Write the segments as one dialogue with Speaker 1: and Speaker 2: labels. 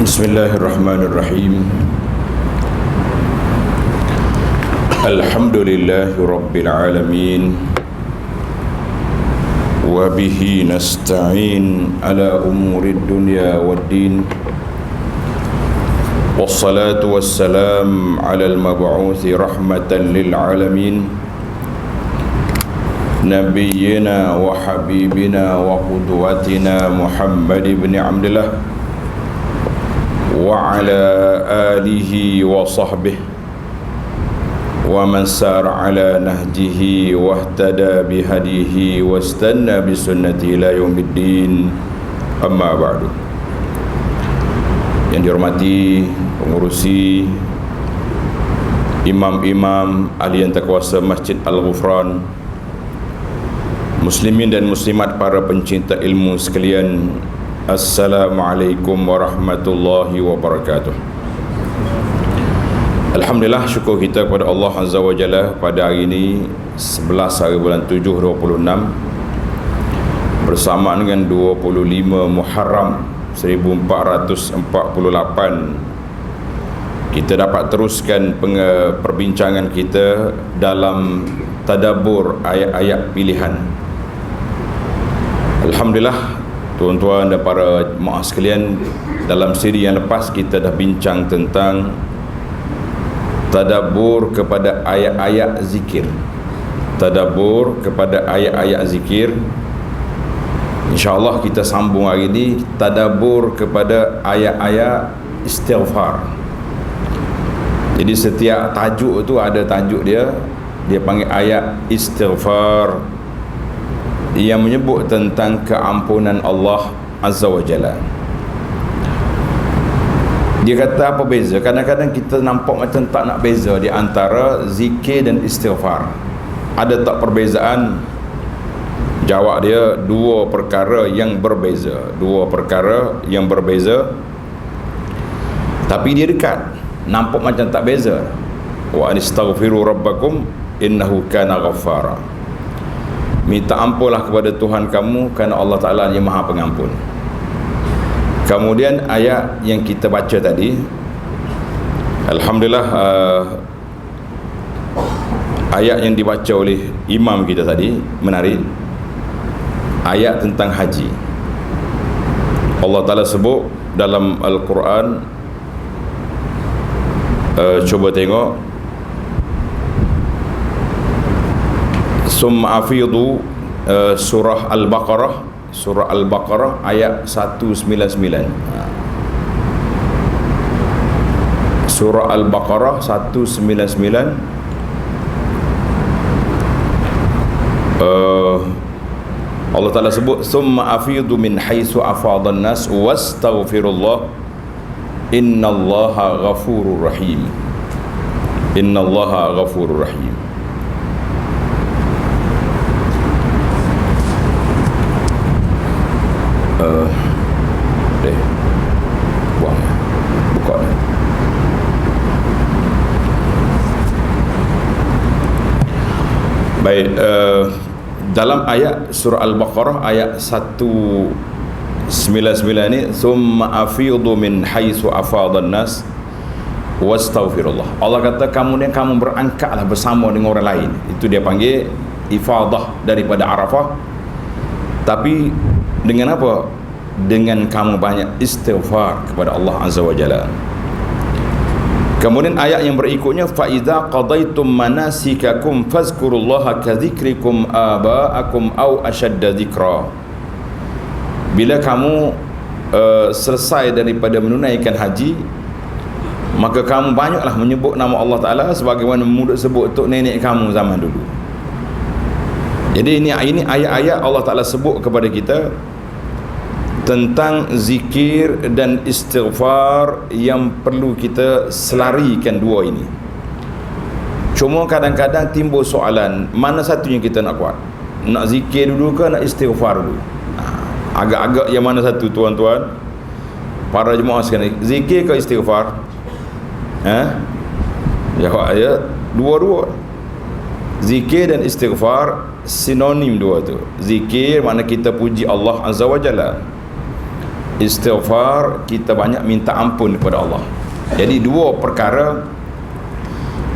Speaker 1: Bismillahirrahmanirrahim. Alhamdulillahi Rabbil Alamin. Wa bihi nasta'in ala umuri dunya waddin. Wassalatu wassalam ala al-mab'uthi rahmatan lil alamin. Nabiyyina wa habibina wa qudwatina Muhammad ibn Abdullah wa ala alihi wa sahbihi wa man sar ala nahjihi wa ihtada bihadihi wa istanna bi sunnati ila yaumiddin, amma ba'du. Yang dihormati pengurusi, imam-imam, ahli yang terkuasa Masjid Al-Ghufran, muslimin dan muslimat, para pencinta ilmu sekalian, Assalamualaikum warahmatullahi wabarakatuh. Alhamdulillah, syukur kita kepada Allah Azza wa Jalla pada hari ini 11 hari bulan 7 2006 bersamaan dengan 25 Muharram 1448, kita dapat teruskan perbincangan kita dalam tadabbur ayat-ayat pilihan. Alhamdulillah, tuan-tuan dan para jemaah sekalian, dalam siri yang lepas kita dah bincang tentang tadabbur kepada ayat-ayat zikir. Tadabbur kepada ayat-ayat zikir. InsyaAllah kita sambung hari ini tadabbur kepada ayat-ayat istighfar. Jadi setiap tajuk tu ada tajuk dia. Dia panggil ayat istighfar, yang menyebut tentang keampunan Allah Azza wa Jalla. Dia kata apa beza? Kadang-kadang kita nampak macam tak nak beza di antara zikir dan istighfar. Ada tak perbezaan? Jawab dia, dua perkara yang berbeza. Dua perkara yang berbeza, tapi dia dekat. Nampak macam tak beza. Wa anistaghfiru rabbakum innahu kana ghaffara. Minta ampunlah kepada Tuhan kamu, kerana Allah Ta'ala yang maha pengampun. Kemudian ayat yang kita baca tadi, Alhamdulillah, ayat yang dibaca oleh imam kita tadi menarik. Ayat tentang haji. Allah Ta'ala sebut dalam Al-Quran, cuba tengok, Summa afidu, surah Al-Baqarah, surah Al-Baqarah ayat 199. Surah Al-Baqarah 199. Allah Ta'ala sebut, Summa afidu min haitsu afadan nas wastaghfirullah innallaha ghafurur rahim. Innallaha ghafurur rahim. Buang, buka ni. Baik, dalam ayat surah Al-Baqarah ayat 199 ni, Thumma afidu min haitsu afadan nas wastaghfirullah. Allah kata kamu berangkatlah bersama dengan orang lain. Itu dia panggil ifadah daripada Arafah. Tapi dengan apa? Dengan kamu banyak istighfar kepada Allah Azza wa Jalla. Kemudian ayat yang berikutnya, fa idza qadaitum manasikakum fazkurullaha kadzikrikum aba'akum aw ashadda dzikra. Bila kamu selesai daripada menunaikan haji, maka kamu banyaklah menyebut nama Allah Ta'ala sebagaimana mulut sebut untuk nenek kamu zaman dulu. Jadi ini ayat-ayat Allah Ta'ala sebut kepada kita tentang zikir dan istighfar yang perlu kita selarikan dua ini. Cuma kadang-kadang timbul soalan, mana satu yang kita nak kuat? Nak zikir dulu ke nak istighfar dulu? Agak-agak yang mana satu, tuan-tuan? Para jemaah sekalian, zikir ke istighfar? Jawab ya, dua-dua. Zikir dan istighfar sinonim dua tu. Zikir makna kita puji Allah Azza wa Jalla. istighfar, kita banyak minta ampun kepada Allah. Jadi dua perkara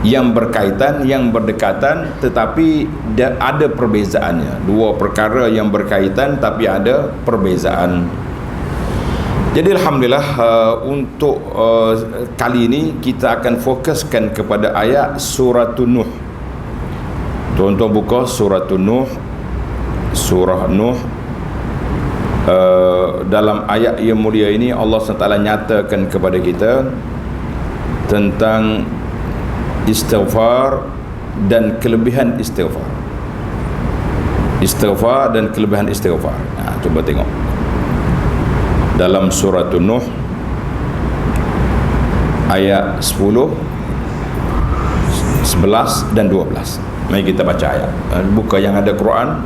Speaker 1: yang berkaitan, yang berdekatan, tetapi ada perbezaannya. Dua perkara yang berkaitan tapi ada perbezaan. Jadi alhamdulillah, untuk kali ini kita akan fokuskan kepada ayat surah Nuh. Tuan-tuan buka surah Nuh, surah Nuh. Dalam ayat yang mulia ini Allah SWT nyatakan kepada kita tentang istighfar dan kelebihan istighfar. Istighfar dan kelebihan istighfar. Cuba tengok dalam surah Nuh ayat 10, 11 dan 12. Mari kita baca ayat. Buka yang ada Quran,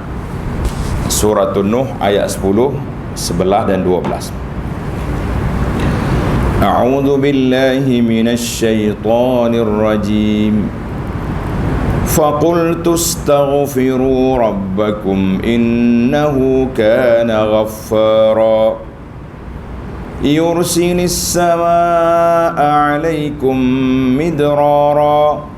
Speaker 1: surah Nuh ayat 10, 11 dan 12. A'udzu billahi minasy syaithanir rajim. Faqultu astaghfiru rabbakum innahu kana ghaffara. Yursilis samaa'a 'alaikum midrara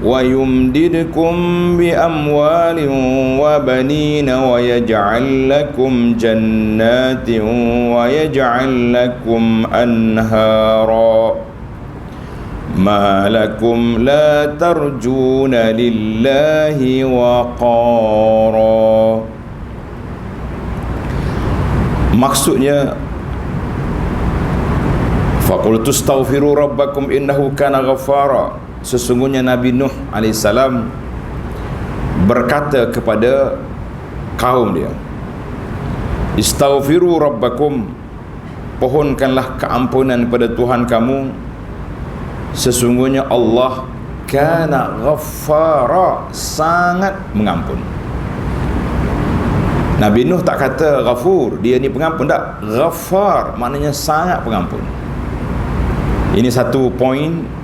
Speaker 1: wa yumdidkum bi amwalin wa banina wa yaj'al lakum jannatin wa yaj'al lakum anhara ma lakum la tarjuna lillahi waqara. Maksudnya, faqultu astaghfiru rabbakum innahu kana ghaffara. Sesungguhnya Nabi Nuh AS berkata kepada kaum dia, istaghfiru rabbakum, pohonkanlah keampunan kepada Tuhan kamu, sesungguhnya Allah kana ghaffara, sangat mengampun. Nabi Nuh tak kata ghafur, dia ni pengampun, tak. Ghaffar maknanya sangat pengampun. Ini satu poin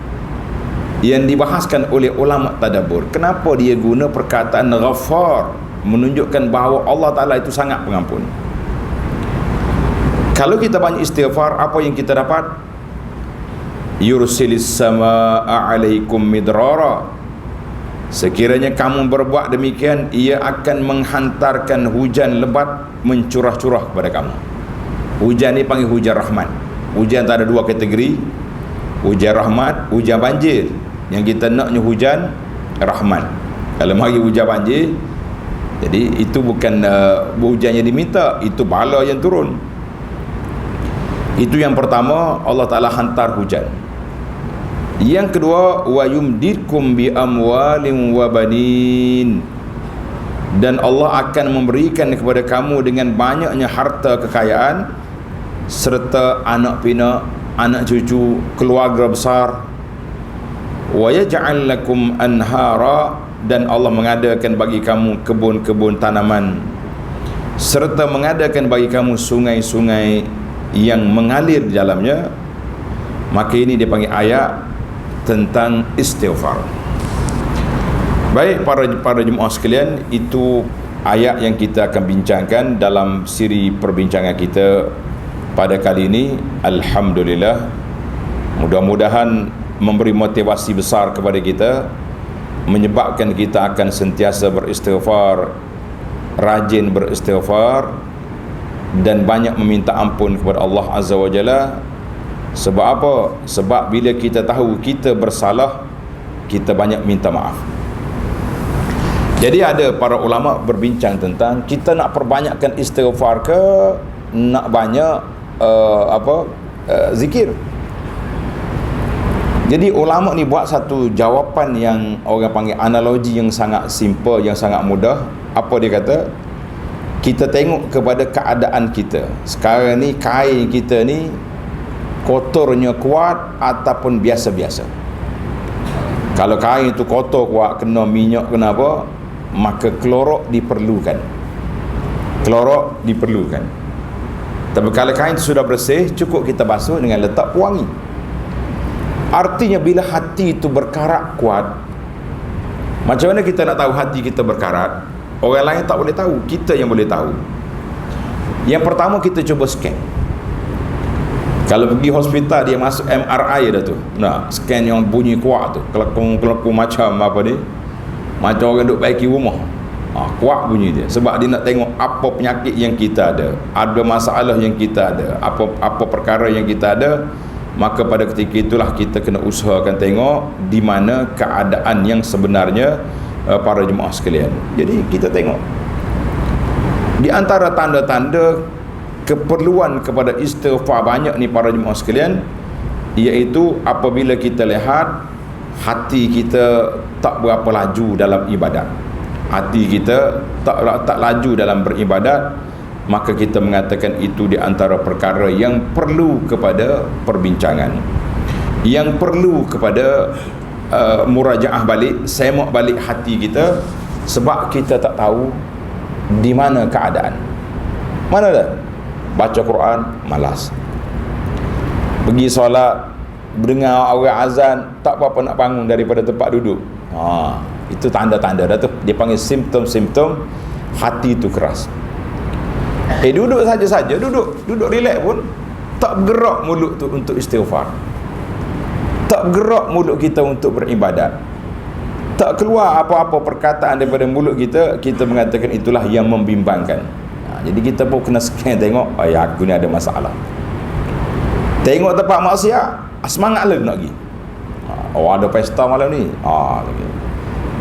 Speaker 1: yang dibahaskan oleh ulama tadabbur. Kenapa dia guna perkataan ghaffar, menunjukkan bahawa Allah Ta'ala itu sangat pengampun. Kalau kita banyak istighfar, apa yang kita dapat? Yursilis samaa'a 'alaikum midrara. Sekiranya kamu berbuat demikian, ia akan menghantarkan hujan lebat mencurah-curah kepada kamu. Hujan ni panggil hujan rahmat. Hujan tak ada dua kategori, hujan rahmat, hujan banjir. Yang kita naknya hujan rahmat. Kalau mari hujan banjir, jadi itu bukan hujan yang diminta, itu bala yang turun. Itu yang pertama, Allah Ta'ala hantar hujan. Yang kedua, wa yumdidkum bi amwalin wa banin, dan Allah akan memberikan kepada kamu dengan banyaknya harta kekayaan serta anak pinak, anak cucu, keluarga besar. Wa yaj'al lakum anhara, dan Allah mengadakan bagi kamu kebun-kebun tanaman serta mengadakan bagi kamu sungai-sungai yang mengalir di dalamnya. Maka ini dipanggil ayat tentang istighfar. Baik para jemaah sekalian, itu ayat yang kita akan bincangkan dalam siri perbincangan kita pada kali ini. Alhamdulillah, mudah-mudahan memberi motivasi besar kepada kita, menyebabkan kita akan sentiasa beristighfar, rajin beristighfar, dan banyak meminta ampun kepada Allah Azza wa Jalla. Sebab apa? Sebab bila kita tahu kita bersalah, kita banyak minta maaf. Jadi ada para ulama berbincang tentang kita nak perbanyakkan istighfar ke nak banyak zikir. Jadi ulama ni buat satu jawapan yang orang panggil analogi yang sangat simple, yang sangat mudah. Apa dia kata? Kita tengok kepada keadaan kita. Sekarang ni kain kita ni kotornya kuat ataupun biasa-biasa. Kalau kain itu kotor kuat, kena minyak, kena apa, maka klorok diperlukan. Klorok diperlukan. Tapi kalau kain itu sudah bersih, cukup kita basuh dengan letak pewangi. Artinya bila hati itu berkarat kuat, macam mana kita nak tahu hati kita berkarat? Orang lain tak boleh tahu, kita yang boleh tahu. Yang pertama, kita cuba scan. Kalau pergi hospital dia masuk MRI dah tu. Nah, scan yang bunyi kuat tu. Kelakung-kelakung macam apa ni? Macam orang duk baiki rumah. Kuat bunyi dia. Sebab dia nak tengok apa penyakit yang kita ada masalah yang kita ada, apa perkara yang kita ada. Maka pada ketika itulah kita kena usahakan tengok di mana keadaan yang sebenarnya para jemaah sekalian. Jadi kita tengok di antara tanda-tanda keperluan kepada istighfar banyak ni para jemaah sekalian, iaitu apabila kita lihat hati kita tak berapa laju dalam ibadat, hati kita tak laju dalam beribadat, maka kita mengatakan itu di antara perkara yang perlu kepada perbincangan, yang perlu kepada murajaah balik, semak balik hati kita. Sebab kita tak tahu di mana keadaan. Mana dah baca Quran malas, pergi solat dengar orang azan tak apa-apa nak bangun daripada tempat duduk. Itu tanda-tanda dah tu, dia panggil simptom-simptom hati tu keras. Duduk saja-saja, duduk relax pun tak bergerak mulut tu untuk istighfar, tak bergerak mulut kita untuk beribadat, tak keluar apa-apa perkataan daripada mulut kita. Kita mengatakan itulah yang membimbangkan. Jadi kita pun kena scan tengok, aku ni ada masalah. Tengok tempat maksiat, semangat lah nak pergi. Ada pesta malam ni,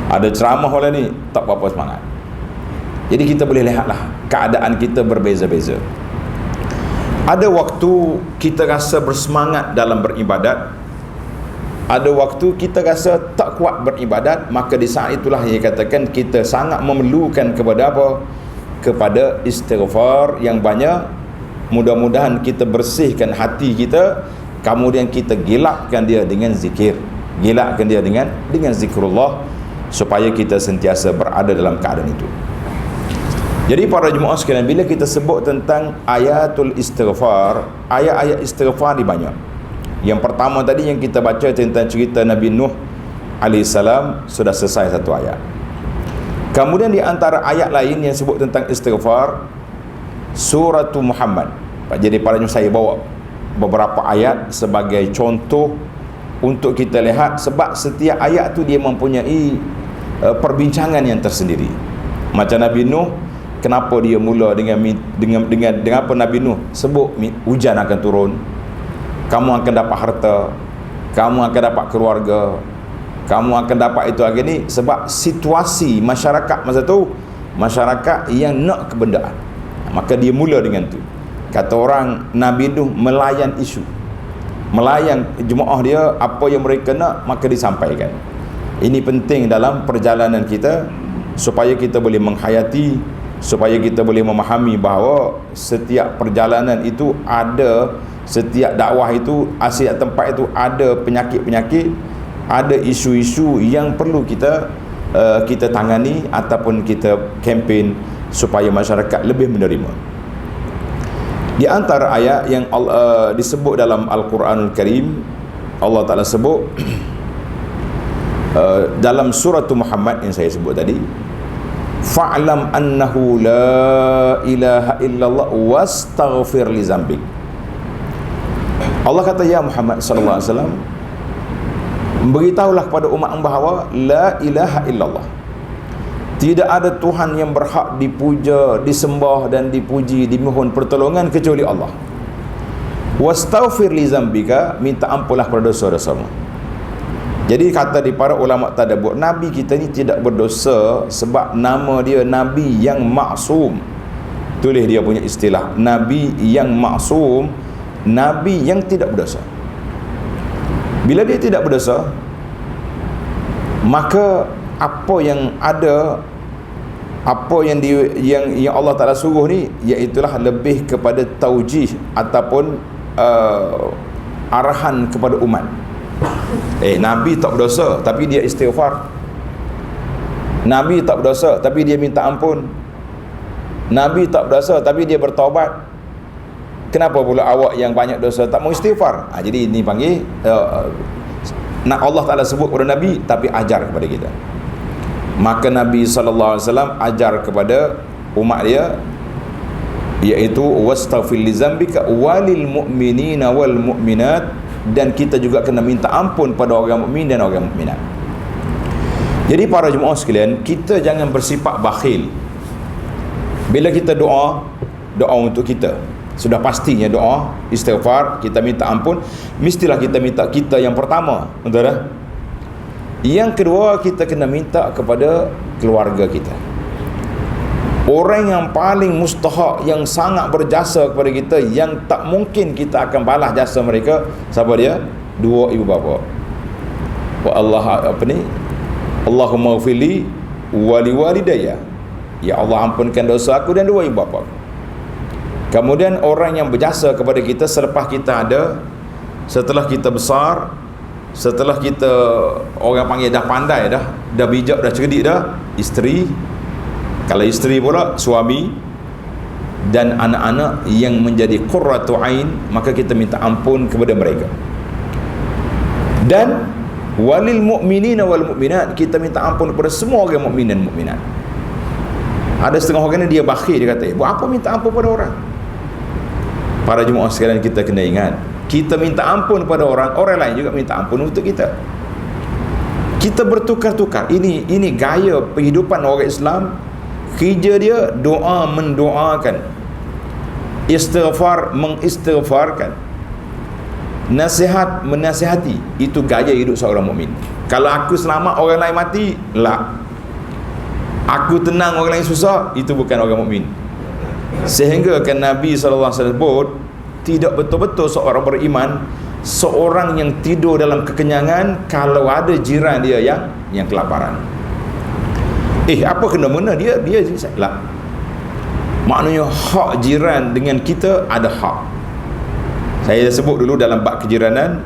Speaker 1: ada ceramah malam ni, tak apa-apa semangat. Jadi kita boleh lihatlah keadaan kita berbeza-beza. Ada waktu kita rasa bersemangat dalam beribadat, ada waktu kita rasa tak kuat beribadat. Maka di saat itulah yang katakan kita sangat memerlukan kepada apa? Kepada istighfar yang banyak. Mudah-mudahan kita bersihkan hati kita, kemudian kita gelapkan dia dengan zikir, gelapkan dia dengan zikrullah, supaya kita sentiasa berada dalam keadaan itu. Jadi para jemaah sekalian, bila kita sebut tentang ayatul istighfar, ayat-ayat istighfar ni banyak. Yang pertama tadi yang kita baca tentang cerita Nabi Nuh alaihissalam, sudah selesai satu ayat. Kemudian di antara ayat lain yang sebut tentang istighfar, surah Muhammad. Jadi paranya saya bawa beberapa ayat sebagai contoh untuk kita lihat, sebab setiap ayat tu dia mempunyai perbincangan yang tersendiri. Macam Nabi Nuh, kenapa dia mula dengan apa Nabi Nuh sebut hujan akan turun, kamu akan dapat harta, kamu akan dapat keluarga, kamu akan dapat itu lagi ni. Sebab situasi masyarakat masa tu, masyarakat yang nak kebendaan, maka dia mula dengan tu. Kata orang, Nabi Nuh melayan isu, melayan jemaah dia, apa yang mereka nak maka disampaikan. Ini penting dalam perjalanan kita, supaya kita boleh menghayati, supaya kita boleh memahami bahawa setiap perjalanan itu ada, setiap dakwah itu, setiap tempat itu ada penyakit-penyakit, ada isu-isu yang perlu kita tangani ataupun kita kempen supaya masyarakat lebih menerima. Di antara ayat yang disebut dalam Al-Quranul Karim, Allah Ta'ala sebut dalam surah Muhammad yang saya sebut tadi, fa'lam annahu la ilaha illallah wastaghfir li zambik. Allah kata, ya Muhammad sallallahu alaihi wasallam, beritahulah kepada umat bahawa la ilaha illallah, tidak ada Tuhan yang berhak dipuja, disembah dan dipuji, dimohon pertolongan kecuali Allah. Wastaghfir li zambika, minta ampunlah kepada dosa-dosamu. Jadi kata di para ulama tadabbur, Nabi kita ni tidak berdosa sebab nama dia Nabi yang maksum. Tulis dia punya istilah, Nabi yang maksum, Nabi yang tidak berdosa. Bila dia tidak berdosa, maka apa yang ada, apa yang Allah Ta'ala suruh ni, iaitulah lebih kepada taujih ataupun arahan kepada umat. Nabi tak berdosa tapi dia istighfar, Nabi tak berdosa tapi dia minta ampun, Nabi tak berdosa tapi dia bertaubat. Kenapa pula awak yang banyak dosa tak mau istighfar? Jadi ini panggil nak Allah Ta'ala sebut kepada Nabi tapi ajar kepada kita. Maka Nabi SAW ajar kepada umat dia iaitu wastaghfir li dzambika walil mu'minina wal mu'minat, dan kita juga kena minta ampun pada orang mukmin dan orang mukminat. Jadi para jemaah sekalian, kita jangan bersifat bakhil. Bila kita doa untuk kita, sudah pastinya doa istighfar, kita minta ampun, mestilah kita minta kita yang pertama, betul tak? Yang kedua, kita kena minta kepada keluarga kita. Orang yang paling mustahak, yang sangat berjasa kepada kita, yang tak mungkin kita akan balas jasa mereka, siapa dia? Dua ibu bapa. Allahumma ghfirli wa liwalidayya, ya Allah ampunkan dosa aku dan dua ibu bapa. Kemudian orang yang berjasa kepada kita selepas kita ada, setelah kita besar, setelah kita orang panggil dah pandai dah bijak, dah cerdik dah, isteri. Kalau isteri pula, suami dan anak-anak yang menjadi qurratu ain, maka kita minta ampun kepada mereka. Dan walil mu'minina wal mu'minat, kita minta ampun kepada semua orang mukmin dan mukminat. Ada setengah orang ni dia bakhil, dia kata, buat apa minta ampun pada orang? Para jemaah sekalian, kita kena ingat, kita minta ampun pada orang, orang lain juga minta ampun untuk kita. Kita bertukar-tukar. Ini gaya kehidupan orang Islam. Kerja dia doa mendoakan, istighfar mengistighfarkan, nasihat menasihati. Itu gaya hidup seorang mukmin. Kalau aku selamat orang lain mati, lah. Aku tenang orang lain susah, itu bukan orang mukmin. Sehingga kan Nabi SAW sebut, tidak betul-betul seorang beriman seorang yang tidur dalam kekenyangan kalau ada jiran dia yang kelaparan. Apa kena mena dia lah. Maknanya hak jiran dengan kita ada hak. Saya sebut dulu dalam bab kejiranan,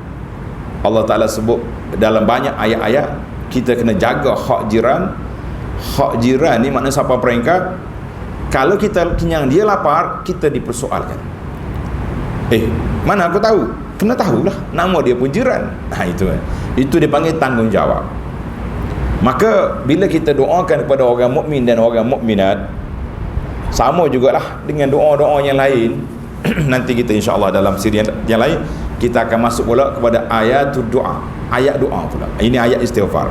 Speaker 1: Allah Ta'ala sebut dalam banyak ayat-ayat, kita kena jaga hak jiran. Hak jiran ni maknanya siapa peringkat, kalau kita kenyang dia lapar, kita dipersoalkan. Mana aku tahu? Kena tahulah, nama dia pun jiran. Itu dipanggil tanggungjawab. Maka bila kita doakan kepada orang mukmin dan orang mukminat, sama jugalah dengan doa-doa yang lain. Nanti kita insya-Allah dalam siri yang lain kita akan masuk pula kepada ayatul doa, ayat doa pula. Ini ayat istighfar.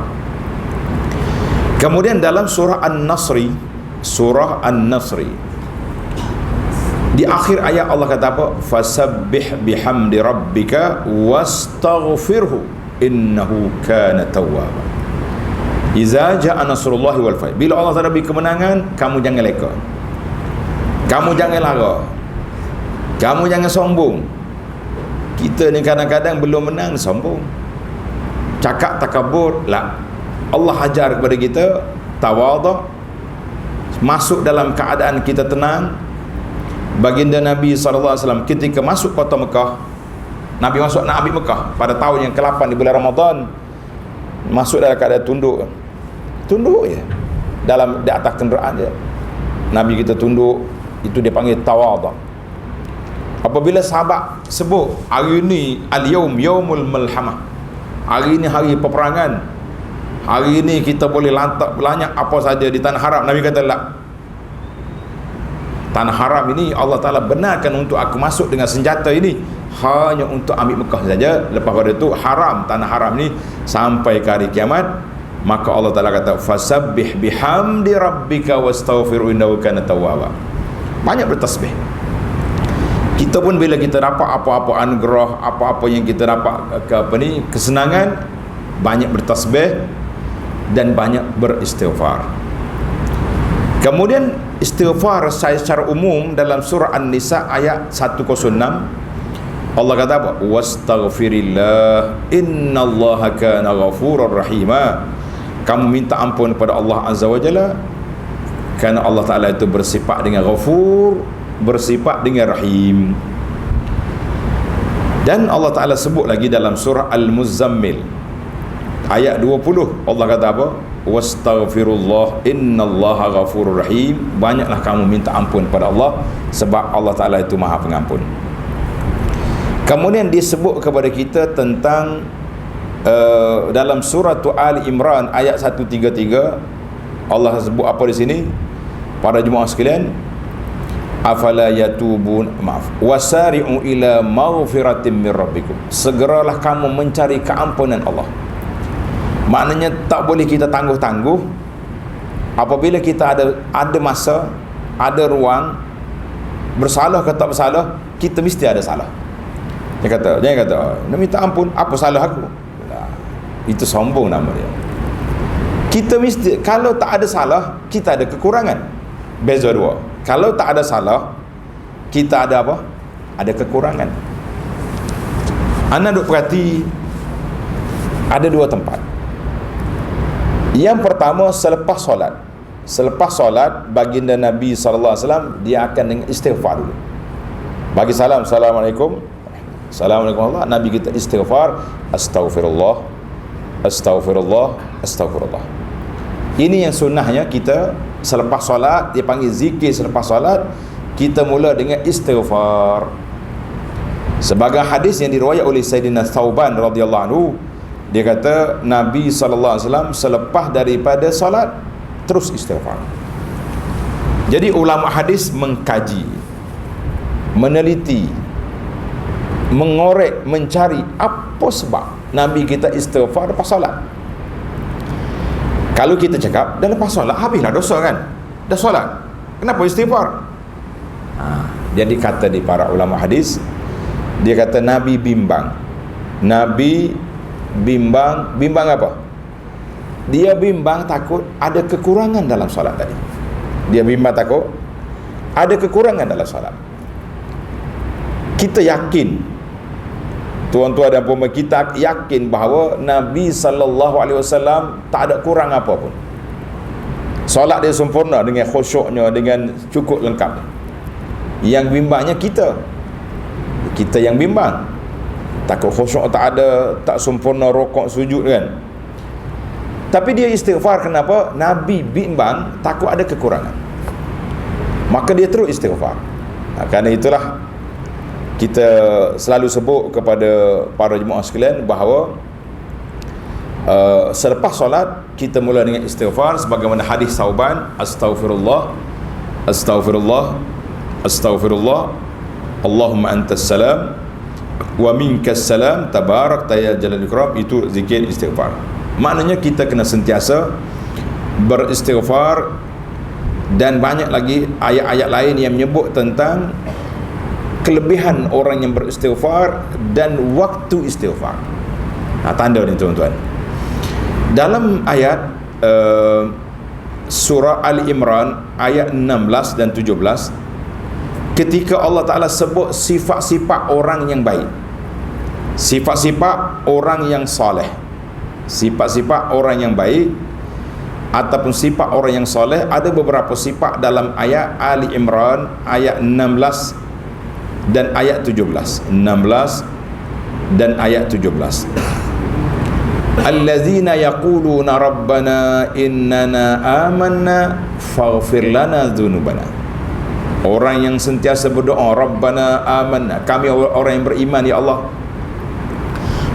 Speaker 1: Kemudian dalam surah An-Nasri, di akhir ayat Allah kata apa? Fasabbih bihamdi rabbika wastaghfirhu innahu kana tawwaba. Iza ja'a nasrullahi wal fath. Bila Allah Taala beri kemenangan, kamu jangan leka, kamu jangan lara, kamu jangan sombong. Kita ni kadang-kadang belum menang sombong, cakap takabur lah. Allah ajar kepada kita tawadhu, masuk dalam keadaan kita tenang. Baginda Nabi SAW ketika masuk kota Mekah, Nabi masuk nak ambil Mekah pada tahun yang ke-8 di bulan Ramadan, masuk dalam keadaan tunduk je di atas kenderaan dia. Nabi kita tunduk, itu dia panggil tawadhu. Apabila sahabat sebut hari ini al-yaum yaumul malhamah, hari ini hari peperangan, hari ini kita boleh lantak banyak apa saja di tanah haram, Nabi kata lah, tanah haram ini Allah Ta'ala benarkan untuk aku masuk dengan senjata ini hanya untuk ambil Mekah saja. Lepas pada itu haram, tanah haram ni sampai ke hari kiamat. Maka Allah Ta'ala kata fasabbih bihamdi rabbika wastaghfiru innahu kana tawwaba. Banyak bertasbih. Kita pun bila kita dapat apa-apa anugerah, apa-apa yang kita dapat kesenangan, banyak bertasbih dan banyak beristighfar. Kemudian istighfar secara umum dalam surah An-Nisa ayat 106, Allah kata apa? Wastaghfirillah innallaha kana ghafurur rahima. Kamu minta ampun kepada Allah Azza wa Jalla, kerana Allah Ta'ala itu bersifat dengan ghafur, bersifat dengan rahim. Dan Allah Ta'ala sebut lagi dalam surah Al-Muzammil ayat 20, Allah kata apa? Wastaghfirullah innallaha ghafurur rahim. Banyaklah kamu minta ampun kepada Allah, sebab Allah Ta'ala itu Maha Pengampun. Kemudian disebut kepada kita tentang dalam surah Ali Imran ayat 133, Allah sebut apa di sini? Para jemaah sekalian, afala yatubun, maaf, wasari'u ila maghfiratin min rabbikum, segeralah kamu mencari keampunan Allah. Maknanya tak boleh kita tangguh-tangguh. Apabila kita ada masa, ada ruang, bersalah ke tak bersalah, kita mesti ada salah. Jangan kata nak minta ampun, apa salah aku? Nah, itu sombong nama dia. Kita mesti, kalau tak ada salah, kita ada kekurangan. Beza dua. Kalau tak ada salah, kita ada apa? Ada kekurangan. Anda duk perhati, ada dua tempat. Yang pertama, selepas solat. Selepas solat, baginda Nabi SAW, dia akan dengan istighfar dulu. Bagi salam, Assalamualaikum, Assalamualaikum Allah. Nabi kita istighfar, Astaghfirullah, Astaghfirullah, Astaghfirullah. Ini yang sunnahnya kita selepas solat, dia panggil zikir selepas solat, kita mula dengan istighfar. Sebagai hadis yang diriwayat oleh Sayyidina Thauban radhiyallahu anhu, dia kata Nabi SAW selepas daripada solat terus istighfar. Jadi ulama hadis mengkaji, meneliti, mengorek, mencari apa sebab Nabi kita istighfar lepas solat. Kalau kita cakap dah lepas solat, habislah dosa kan, dah solat, kenapa istighfar? Jadi kata di para ulama hadis, dia kata Nabi bimbang. Nabi bimbang apa? Dia bimbang takut ada kekurangan dalam solat tadi. Dia bimbang takut ada kekurangan dalam solat. Kita yakin, tuan-tuan dan puan, kita yakin bahawa Nabi SAW tak ada kurang apa pun. Solat dia sempurna dengan khusyuknya, dengan cukup lengkap. Yang bimbangnya kita yang bimbang, takut khusyuk tak ada, tak sempurna rokok sujud kan. Tapi dia istighfar. Kenapa? Nabi bimbang takut ada kekurangan, maka dia terus istighfar. Kerana itulah kita selalu sebut kepada para jemaah sekalian bahawa selepas solat kita mula dengan istighfar, sebagaimana hadis Thauban, Astaghfirullah, Astaghfirullah, Astaghfirullah, Allahumma antas salam wa minkas salam, tabarakta ya jalal ikram. Itu zikir istighfar. Maknanya kita kena sentiasa beristighfar. Dan banyak lagi ayat-ayat lain yang menyebut tentang kelebihan orang yang beristighfar dan waktu istighfar. Tanda ni tuan-tuan, dalam ayat surah Al-Imran ayat 16 dan 17, ketika Allah Ta'ala sebut sifat-sifat orang yang baik, sifat-sifat orang yang soleh, sifat-sifat orang yang baik ataupun sifat orang yang soleh, ada beberapa sifat dalam ayat Ali Imran ayat 16 dan ayat 17. 16 dan ayat 17. Allazina yaquluna rabbana innana amanna faghfir lana dhunubana. Orang yang sentiasa berdoa, Rabbana amanna, kami orang yang beriman ya Allah,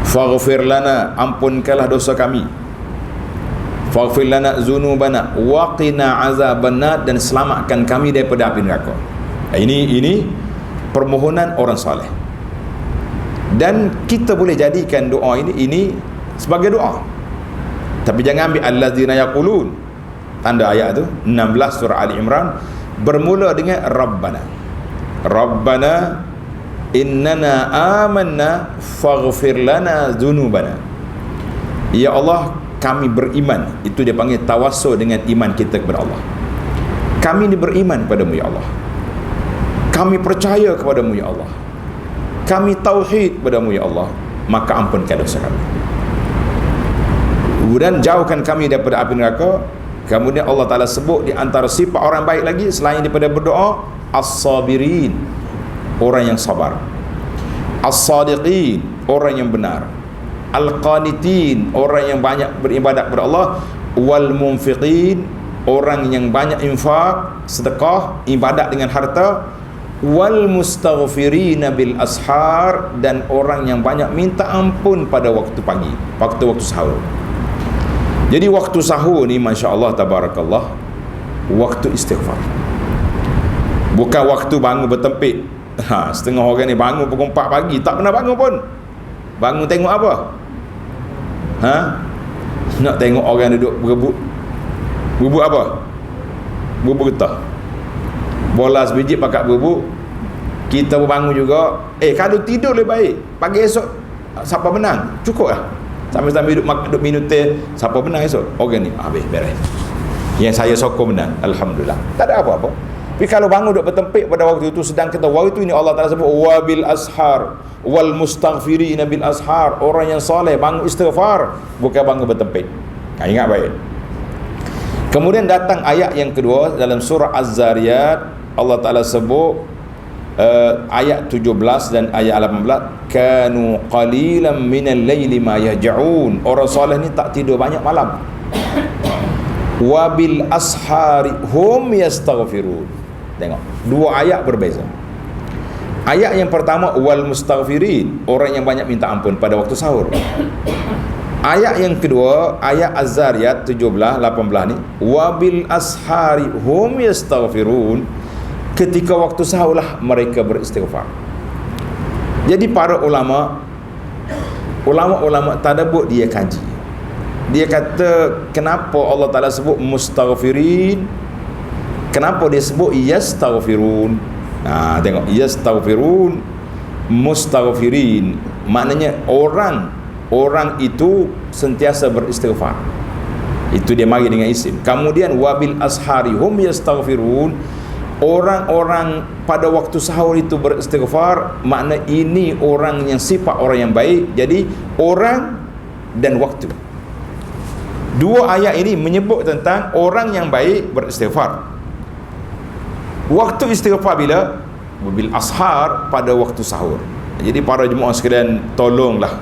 Speaker 1: faghfir lana, ampunkanlah dosa kami, faghfir lana dhunubana wa qina azabannar, dan selamatkan kami daripada api neraka. Ini permohonan orang soleh. Dan kita boleh jadikan doa ini sebagai doa. Tapi jangan ambil allazina yaqulun, tanda ayat tu 16 surah Ali Imran, bermula dengan Rabbana. Rabbana innana amanna faghfir lana dhunubana. Ya Allah, kami beriman. Itu dia panggil tawassul dengan iman kita kepada Allah. Kami ni beriman kepadamu ya Allah, kami percaya kepadamu ya Allah, kami tauhid kepadamu ya Allah, maka ampunkan dosa kami dan jauhkan kami daripada api neraka. Kemudian Allah Ta'ala sebut di antara sifat orang baik lagi selain daripada berdoa, as-sabirin, orang yang sabar, as-sadiqin, orang yang benar, al-qanitin, orang yang banyak beribadat kepada Allah, wal munfiqin, orang yang banyak infak, sedekah, ibadat dengan harta, wal mustaghfirina bil ashar, dan orang yang banyak minta ampun pada waktu pagi, waktu sahur. Jadi waktu sahur ni, Masya Allah, Tabarakallah, waktu istighfar. Bukan waktu bangun bertempik. Setengah orang ni bangun pukul 4 pagi, tak pernah bangun pun. Bangun tengok apa? Nak tengok orang duduk berebut. Berebut apa? Berebut getah. Bola sebiji pakat berebut. Kita bangun juga. Kalau tidur lebih baik. Pagi esok siapa menang? Cukup lah. Sambil-sambil duduk minum teh, siapa menang esok? Orang ni habis beres. Yang saya sokong menang, alhamdulillah. Tak ada apa-apa. Tapi kalau bangun duduk bertempik pada waktu itu, sedang kita waktu ini Allah Ta'ala sebut wabil ashar wal mustaghfirina bil ashar. Orang yang soleh bangun istighfar, bukan bangun bertempik. Ingat baik. Kemudian datang ayat yang kedua dalam surah Az-Zariyat. Allah Ta'ala sebut ayat 17 dan ayat 18, kanu qalilan minal laili ma yahja'un. Orang soleh ni tak tidur banyak malam. Wabil ashari hum yastaghfirun. Tengok, dua ayat berbeza. Ayat yang pertama wal mustaghfirin, orang yang banyak minta ampun pada waktu sahur. Ayat yang kedua, ayat Az-Zariyat 17 18 ni, wabil ashari hum yastaghfirun, ketika waktu sahur lah mereka beristighfar. Jadi para ulama tadabbur, dia kaji. Dia kata, kenapa Allah Ta'ala sebut mustaghfirin? Kenapa dia sebut yastaghfirun? Tengok, yastaghfirun, mustaghfirin. Maknanya orang itu sentiasa beristighfar. Itu dia mari dengan isim. Kemudian wabil ashari hum yastaghfirun, orang-orang pada waktu sahur itu beristighfar. Makna ini orang yang sifat orang yang baik. Jadi orang dan waktu. Dua ayat ini menyebut tentang orang yang baik beristighfar. Waktu istighfar bila? Bil ashar, pada waktu sahur. Jadi para jemaah sekalian, tolonglah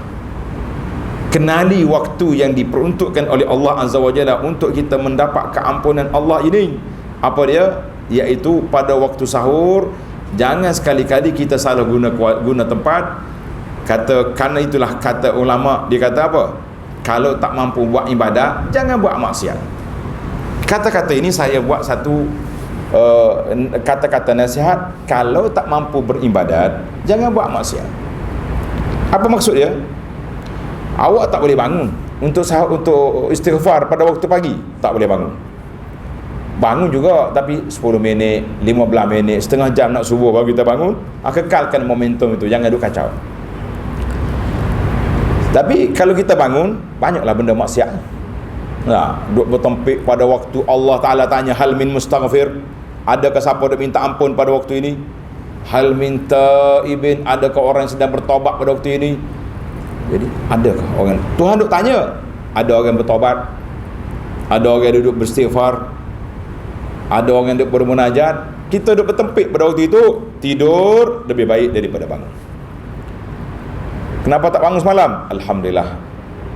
Speaker 1: kenali waktu yang diperuntukkan oleh Allah Azza wa Jalla untuk kita mendapat keampunan Allah ini. Apa dia? Iaitu pada waktu sahur. Jangan sekali-kali kita salah guna tempat. Karena itulah kata ulama, dia kata apa? Kalau tak mampu buat ibadat, jangan buat maksiat. Kata-kata ini saya buat satu kata-kata nasihat. Kalau tak mampu beribadat, jangan buat maksiat. Apa maksud dia? Awak tak boleh bangun untuk istighfar pada waktu pagi, tak boleh bangun. Bangun juga, tapi 10 minit, 15 minit, setengah jam nak subuh baru kita bangun. Kekalkan momentum itu, jangan duk kacau. Tapi kalau kita bangun, banyaklah benda maksiat. Duk bertempik pada waktu Allah Ta'ala tanya, hal min mustaghfir, adakah siapa yang minta ampun pada waktu ini? Hal min taibin, adakah orang yang sedang bertobat pada waktu ini? Jadi adakah orang, Tuhan duk tanya, ada orang bertobat, ada orang yang duduk beristighfar, ada orang yang duduk bermunajat. Kita duduk bertempik pada waktu itu, tidur lebih baik daripada bangun. Kenapa tak bangun semalam? Alhamdulillah,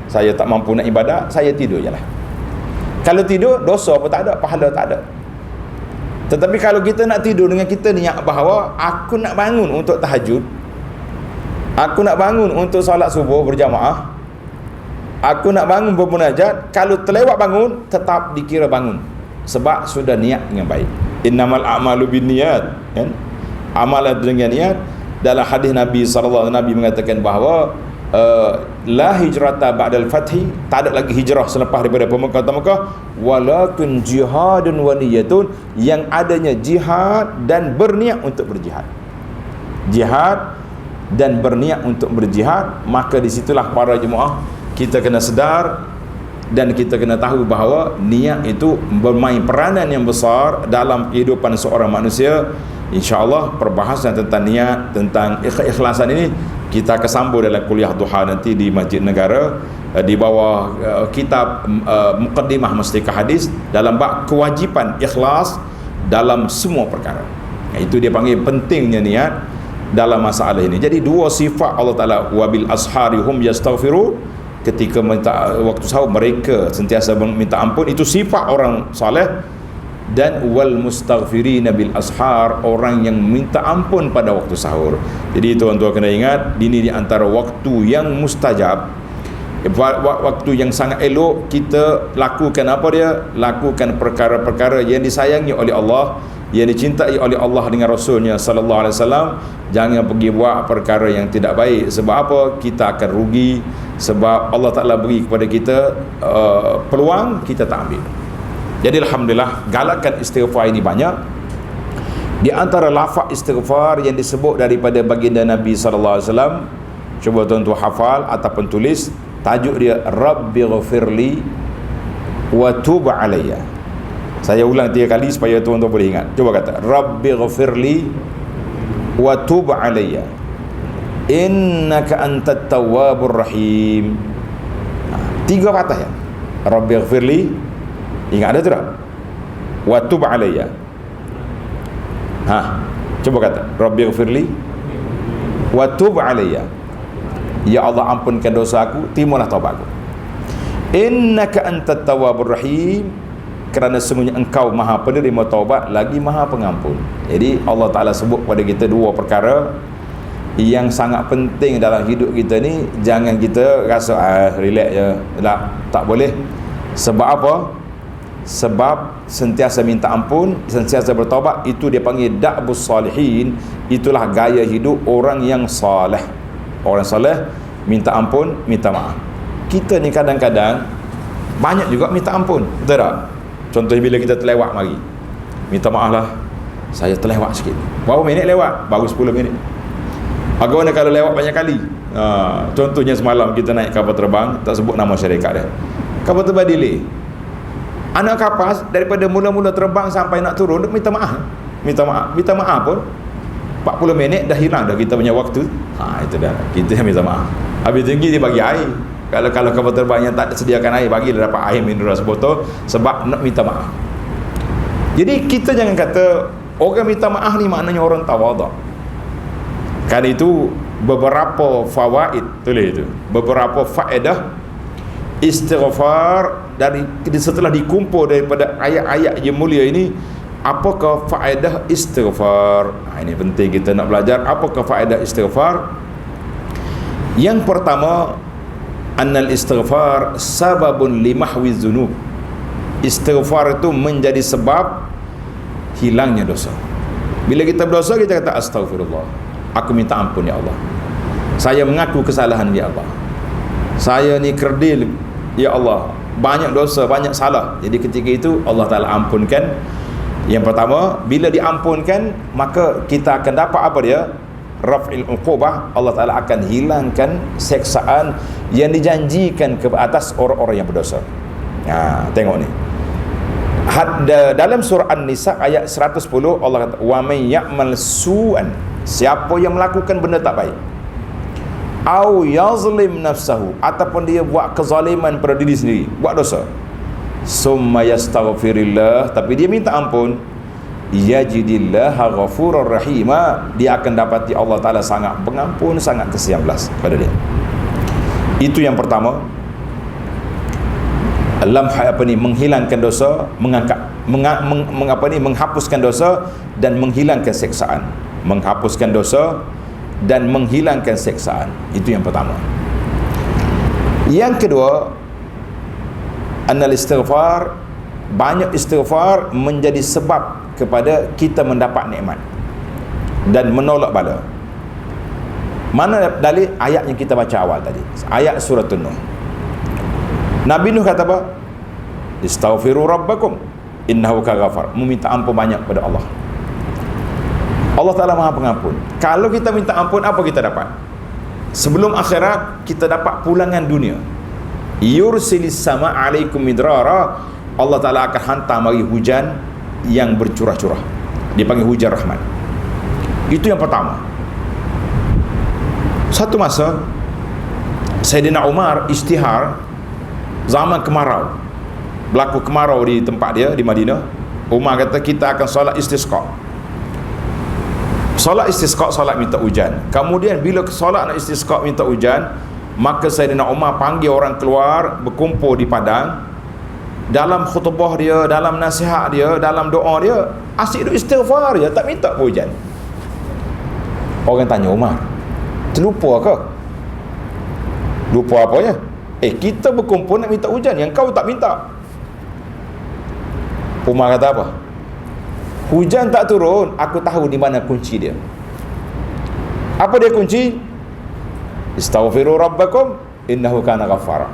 Speaker 1: saya tak mampu nak ibadat, saya tidur je lah. Kalau tidur, dosa pun tak ada, pahala tak ada. Tetapi kalau kita nak tidur dengan kita niat bahawa aku nak bangun untuk tahajud, aku nak bangun untuk solat subuh berjamaah, aku nak bangun bermunajat, kalau terlewat bangun, tetap dikira bangun, sebab sudah niat dengan baik. Innamal a'malu binniyat, kan? Amalan dengan niat. Dalam hadis Nabi SAW, Nabi mengatakan bahawa la hijrata ba'dal fathi, tak ada lagi hijrah selepas daripada pembukaan Mekah, walakin jihadun wa niyatun, yang adanya jihad dan berniat untuk berjihad. Jihad dan berniat untuk berjihad. Maka disitulah para jemaah, kita kena sedar dan kita kena tahu bahawa niat itu bermain peranan yang besar dalam kehidupan seorang manusia. InsyaAllah perbahasan tentang niat, tentang ikhlasan ini kita akan sambung dalam kuliah duha nanti di Masjid Negara, di bawah kitab Muqaddimah Mustikah Hadis, dalam bab kewajipan ikhlas dalam semua perkara. Itu dia panggil pentingnya niat dalam masalah ini. Jadi dua sifat Allah Ta'ala, wabil ashari hum yastaghfirun, ketika minta waktu sahur mereka sentiasa minta ampun, itu sifat orang soleh. Dan wal mustaghfirina bil ashar, orang yang minta ampun pada waktu sahur. Jadi tuan-tuan kena ingat, ini di antara waktu yang mustajab, waktu yang sangat elok kita lakukan apa dia? Lakukan perkara-perkara yang disayangi oleh Allah, yang dicintai oleh Allah dengan Rasulnya sallallahu alaihi wasallam, jangan pergi buat perkara yang tidak baik. Sebab apa? Kita akan rugi, sebab Allah Ta'ala beri kepada kita peluang, kita tak ambil. Jadi alhamdulillah, galakan istighfar ini banyak. Di antara lafaz istighfar yang disebut daripada baginda Nabi sallallahu alaihi wasallam, cuba tuan-tuan hafal ataupun tulis, tajuk dia Rabbighfirli wa tub alayya. Saya ulang 3 kali supaya tuan-tuan boleh ingat. Cuba kata, Rabbighfirli wa tub alayya innaka antat tawwabur rahim. 3 patah ya. Rabbighfirli, ingat ada tak? Wa tub alayya. Cuba kata, Rabbighfirli wa tub alayya. Ya Allah, ampunkan dosa aku, terimalah taubat aku. Innaka antat tawwabur rahim, kerana sesungguhnya engkau maha penerima taubat lagi maha pengampun. Jadi Allah Ta'ala sebut pada kita 2 perkara yang sangat penting dalam hidup kita ni. Jangan kita rasa relax je, tak boleh. Sebab apa? Sebab sentiasa minta ampun, sentiasa bertaubat, itu dia panggil da'bus salihin. Itulah gaya hidup orang yang saleh. Orang saleh minta ampun, minta maaf. Kita ni kadang-kadang banyak juga minta ampun, betul tak? Contohnya bila kita terlewat mari, minta maaf lah, saya terlewat sikit. Berapa minit lewat? Baru 10 minit. Bagaimana kalau lewat banyak kali? Contohnya semalam kita naik kapal terbang, tak sebut nama syarikat dia, kapal terbang delay. Anak kapal daripada mula-mula terbang sampai nak turun, dia minta maaf pun 40 minit dah hilang dah kita punya waktu. Itu dah, kita yang minta maaf. Habis tinggi dia bagi air. Kalau kapal terbang yang tak sediakan air, bagi dia dapat air mineral sebotol, sebab nak minta maaf. Jadi kita jangan kata orang minta maaf ni maknanya orang tawaduk. Kerana itu beberapa fawaid, tulis itu, beberapa faedah istighfar setelah dikumpul daripada ayat-ayat yang mulia ini. Apakah faedah istighfar? Ini penting kita nak belajar. Apakah faedah istighfar? Yang pertama, annal istighfar sababun limahwi dzunub. Istighfar itu menjadi sebab hilangnya dosa. Bila kita berdosa, kita kata astaghfirullah, aku minta ampun ya Allah, saya mengaku kesalahan ya Allah, saya ni kerdil ya Allah, banyak dosa, banyak salah. Jadi ketika itu Allah Ta'ala ampunkan. Yang pertama, bila diampunkan, maka kita akan dapat apa dia? Raf'il uqubah. Allah Ta'ala akan hilangkan seksaan yang dijanjikan ke atas orang-orang yang berdosa. Tengok ni, dalam surah An-Nisa ayat 110, Allah kata, wa may ya'mal su'an, siapa yang melakukan benda tak baik, au yazlim nafsahu, ataupun dia buat kezaliman pada diri sendiri, buat dosa, summa yastaghfirillah, tapi dia minta ampun, yajidillaha ghafurur rahima, dia akan dapati Allah Ta'ala sangat pengampun, sangat kasihan belas pada dia. Itu yang pertama, menghilangkan dosa, menghapuskan dosa dan menghilangkan seksaan. Menghapuskan dosa dan menghilangkan seksaan, itu yang pertama. Yang kedua, annal istighfar, banyak istighfar menjadi sebab kepada kita mendapat nikmat dan menolak bala. Mana dalil? Ayat yang kita baca awal tadi, ayat surah Nuh. Nabi Nuh kata apa? Istaghfiru rabbakum innahu kaghafar, meminta ampun banyak pada Allah. Allah Ta'ala maha pengampun. Kalau kita minta ampun, apa kita dapat? Sebelum akhirat, kita dapat pulangan dunia. Yursilis sama alaikum midrara, Allah Ta'ala akan hantar mari hujan yang bercurah-curah, dipanggil hujan rahmat. Itu yang pertama. Satu masa Sayyidina Umar istihar zaman kemarau, berlaku kemarau di tempat dia di Madinah. Umar kata, kita akan solat istisqa. Solat istisqa, solat minta hujan. Kemudian bila solat nak istisqa minta hujan, maka Sayyidina Umar panggil orang keluar, berkumpul di padang. Dalam khutbah dia, dalam nasihat dia, dalam doa dia, asyik duk istighfar dia, tak minta hujan. Orang tanya, Umar, terlupa ke? Lupa apanya? Kita berkumpul nak minta hujan, yang kau tak minta. Umar kata apa? Hujan tak turun, aku tahu di mana kunci dia. Apa dia kunci? Istaghfiru rabbakum innahu kana ghaffara.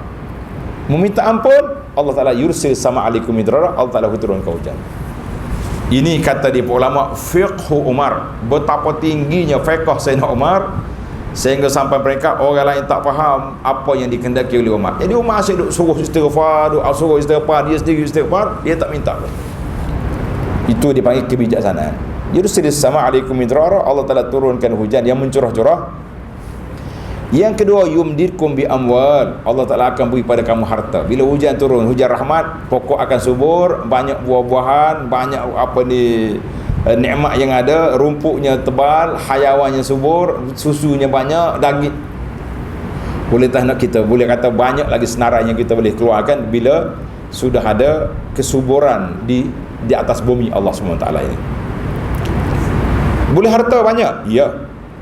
Speaker 1: Meminta ampun, Allah Ta'ala yursil sama alaikum midrara, Allah Ta'ala turunkan hujan. Ini kata di ulama fiqhu Umar, betapa tingginya fiqh Sayyidina Umar sehingga sampai mereka orang lain tak faham apa yang dikendaki oleh Umar. Jadi Umar asyik duk suruh istighfar, suruh istighfar, dia sendiri istighfar, dia tak minta pun. Itu dipanggil kebijaksanaan. Yursil sama alaikum midrara, Allah Ta'ala turunkan hujan yang mencurah-curah. Yang kedua, yumdidkum bi amwal, Allah Ta'ala akan beri pada kamu harta. Bila hujan turun, hujan rahmat, pokok akan subur, banyak buah-buahan, banyak nikmat yang ada, rumputnya tebal, hayawannya subur, susunya banyak, daging. Boleh tak nak kita boleh kata banyak lagi senarai yang kita boleh keluarkan bila sudah ada kesuburan di atas bumi Allah SWT ini. Boleh harta banyak? Ya.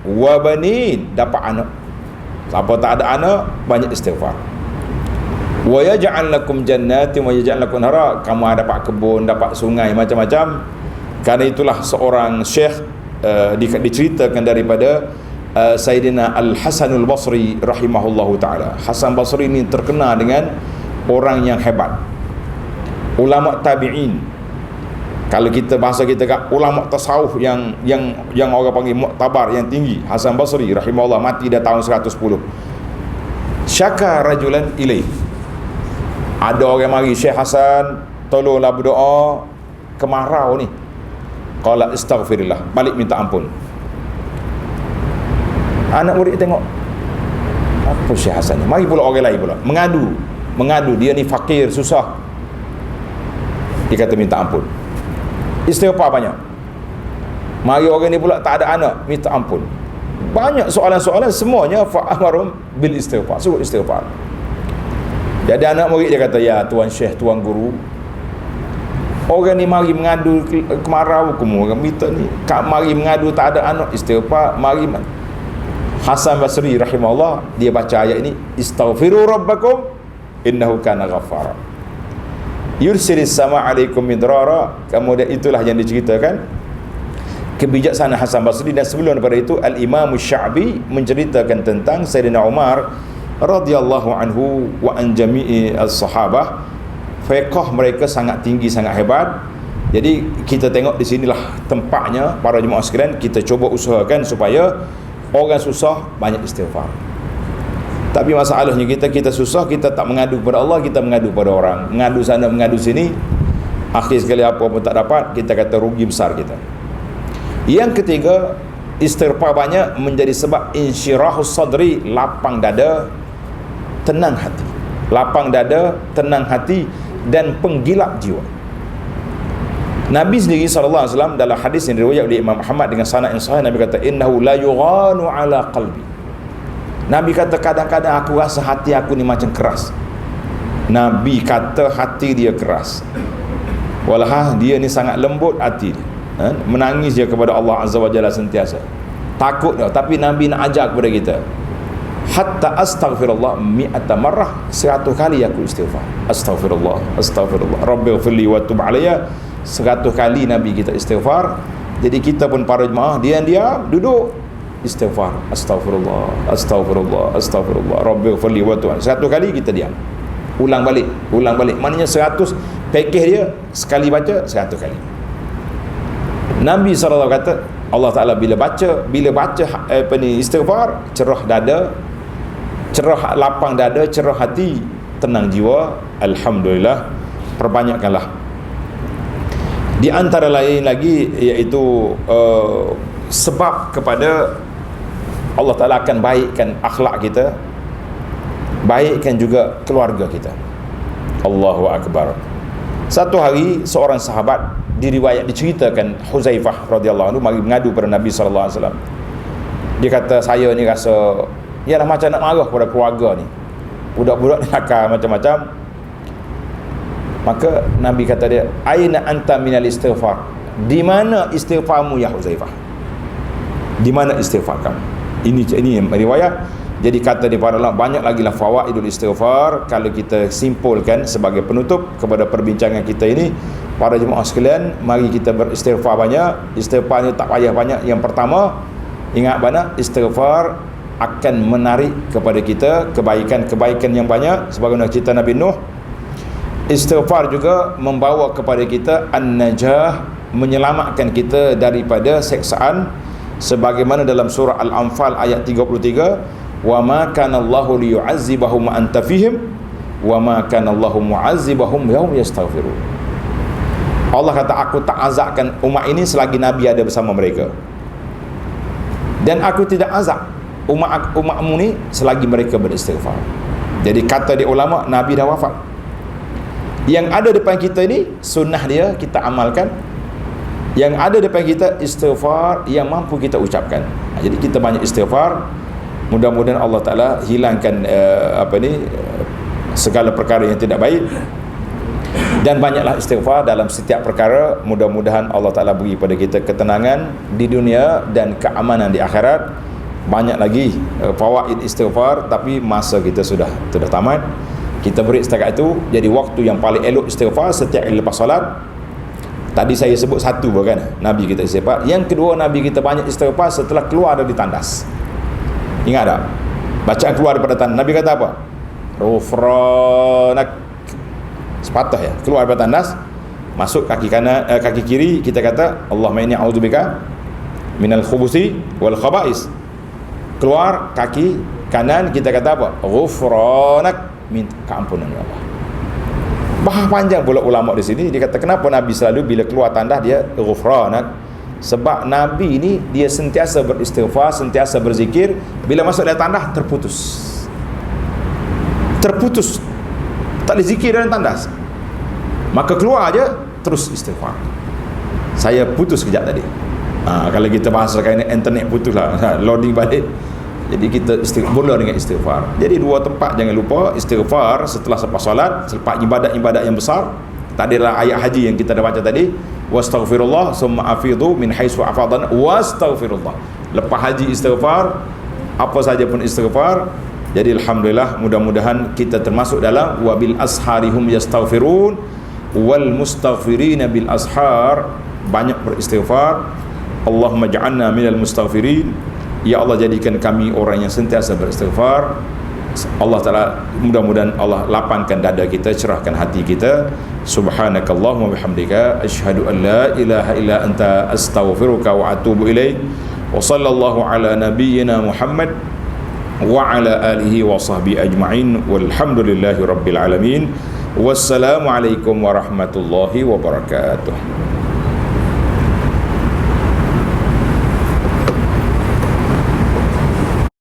Speaker 1: Wa banin, dapat anak. Siapa tak ada anak, banyak istighfar. Wa yaj'al lakum jannatin wa yaj'al lakum anhara, kamu dapat kebun, dapat sungai, macam-macam. Karena itulah seorang syekh diceritakan daripada Sayyidina Al-Hasanul Basri rahimahullahu ta'ala. Hasan Basri ini terkenal dengan orang yang hebat, ulama tabi'in. Kalau kita bahasa kita kat ulama tasawuf yang orang panggil muktabar, yang tinggi. Hasan Basri rahimahullah mati dah tahun 110. Syaka rajulan ilaih, ada orang mari, Syekh Hasan tolonglah berdoa, kemarau ni. Qala astaghfirullah, balik minta ampun. Anak murid tengok, apa Syekh Hasan ni? Mari pula orang lain pula mengadu dia ni fakir, susah. Dia kata minta ampun, istighfar banyak. Mari orang ni pula tak ada anak, minta ampun. Banyak soalan-soalan, semuanya fa'amarum bil istighfar, suruh istighfar. Jadi anak murid dia kata, ya tuan syekh, tuan guru, orang ni mari mengadu kemarau, orang minta ni, mari mengadu tak ada anak, istighfar. Mari Hasan Basri rahimahullah, dia baca ayat ini, istaghfiru rabbakum innahu kana ghaffara yursilis sama alaikum midrara. Kemudian itulah yang diceritakan kebijaksanaan Hasan Basri. Dan sebelum daripada itu, Al-Imam Sya'bi menceritakan tentang Sayyidina Umar radhiyallahu anhu wa an jami'i as-sahabah. Fiqh mereka sangat tinggi, sangat hebat. Jadi kita tengok di sinilah tempatnya para jemaah sekalian, kita cuba usahakan supaya orang susah banyak istighfar. Tapi masalahnya kita susah, kita tak mengadu kepada Allah, kita mengadu pada orang, mengadu sana, mengadu sini. Akhir sekali apa pun tak dapat, kita kata rugi besar kita. Yang ketiga, istighfar banyak menjadi sebab insyirahus sadri, lapang dada, tenang hati. Lapang dada, tenang hati, dan penggilap jiwa. Nabi sendiri SAW dalam hadis yang diriwayatkan oleh Imam Ahmad dengan sanad yang sahih, Nabi kata, innahu la yughanu ala qalbi. Nabi kata, kadang-kadang aku rasa hati aku ni macam keras. Nabi kata hati dia keras, walah dia ni sangat lembut hati dia, menangis dia kepada Allah Azza wa Jalla sentiasa, takut dia. Tapi Nabi nak ajar kepada kita, hatta astaghfirullah mi'ata marrah, 100 kali aku istighfar, astaghfirullah, astaghfirullah, rabbighfirli wa tub alayya. 100 kali Nabi kita istighfar. Jadi kita pun para jemaah, diam-diam duduk istighfar, astaghfirullah, astaghfirullah, astaghfirullah, rabbighfirli wa tub. 100 kali kita diam, ulang balik. Maknanya 100 package dia, sekali baca 100 kali. Nabi SAW kata, Allah Ta'ala bila baca istighfar, cerah dada, cerah lapang dada, cerah hati, tenang jiwa. Alhamdulillah, perbanyakkanlah. Di antara lain lagi, iaitu sebab kepada Allah Ta'ala akan baikkan akhlak kita, baikkan juga keluarga kita. Allahu Akbar. Satu hari seorang sahabat, diceritakan, Huzaifah radhiyallahu anhu mari mengadu pada Nabi SAW. Dia kata, saya ni rasa ialah macam nak marah pada keluarga ni, budak-budak ni nakal macam-macam. Maka Nabi kata dia, aina anta minal istighfar, di mana istighfarmu ya Huzaifah, di mana istighfar kamu? Ini riwayat. Jadi kata dia para ulama, banyak lagi lah fawaidul istighfar. Kalau kita simpulkan sebagai penutup kepada perbincangan kita ini, Para jemaah sekalian, mari kita beristighfar banyak. Istighfar ni tak payah banyak. Yang pertama, ingat banyak, istighfar akan menarik kepada kita kebaikan-kebaikan yang banyak. Sebagaimana cerita Nabi Nuh, istighfar juga membawa kepada kita an-najah, menyelamatkan kita daripada seksaan. Sebagaimana dalam surah Al-Anfal ayat 33, wa ma kana Allahu liyu'azzibahum wa anta fihim wa ma kana Allahu mu'azzibahum yawm yastaghfirun. Allah kata, aku tak azabkan umat ini selagi Nabi ada bersama mereka, dan aku tidak azab umatmu ni selagi mereka beristighfar. Jadi kata di ulama, Nabi dah wafat. Yang ada depan kita ni sunnah dia kita amalkan. Yang ada depan kita istighfar yang mampu kita ucapkan. Jadi kita banyak istighfar. Mudah-mudahan Allah Ta'ala hilangkan segala perkara yang tidak baik. Dan banyaklah istighfar dalam setiap perkara. Mudah-mudahan Allah Ta'ala beri pada kita ketenangan di dunia dan keamanan di akhirat. Banyak lagi fawaid istighfar, tapi masa kita sudah tamat. Kita beri setakat itu. Jadi waktu yang paling elok istighfar setiap lepas solat. Tadi saya sebut satu bukan, Nabi kita istighfar. Yang kedua, Nabi kita banyak istighfar setelah keluar dari tandas. Ingat tak? Bacaan keluar daripada tandas, Nabi kata apa? Ghufranak. Sepatah ya, keluar daripada tandas, masuk kaki kanan, kaki kiri, kita kata Allahumma inni a'udzubika minal khubuthi wal khaba'is. Keluar kaki kanan, kita kata apa? Ghufranak, minta keampunan ya Allah. Bahas panjang pula ulama di sini. Dia kata kenapa Nabi selalu bila keluar tandas dia ghufranak? Sebab Nabi ini dia sentiasa beristighfar, sentiasa berzikir. Bila masuk dalam tandas terputus, tak ada zikir dalam tandas, maka keluar aja terus istighfar. Saya putus kejap tadi. Kalau kita bahas sekarang internet putus lah, loading balik. Jadi kita mula dengan istighfar. Jadi dua tempat jangan lupa istighfar setelah selepas solat, selepas ibadat-ibadat yang besar. Tadi adalah ayat haji yang kita dah baca tadi, wastaghfirullah summa afidhu min haitsu afadan wastaghfirullah. Lepas haji istighfar, apa saja pun istighfar. Jadi alhamdulillah, mudah-mudahan kita termasuk dalam wabil asharihum yastaghfirun wal mustaghfirina bil ashar. Banyak beristighfar. Allahumma ja'alna minal mustaghfirin. Ya Allah, jadikan kami orang yang sentiasa beristighfar. Allah Ta'ala, mudah-mudahan Allah lapangkan dada kita, cerahkan hati kita. Subhanakallahumma bihamdika asyhadu an la ilaha illa anta astaghfiruka wa atubu ilaik. Wa sallallahu ala nabiyyina Muhammad wa ala alihi wa sahbihi ajma'in walhamdulillahi rabbil alamin. Wassalamualaikum warahmatullahi wabarakatuh.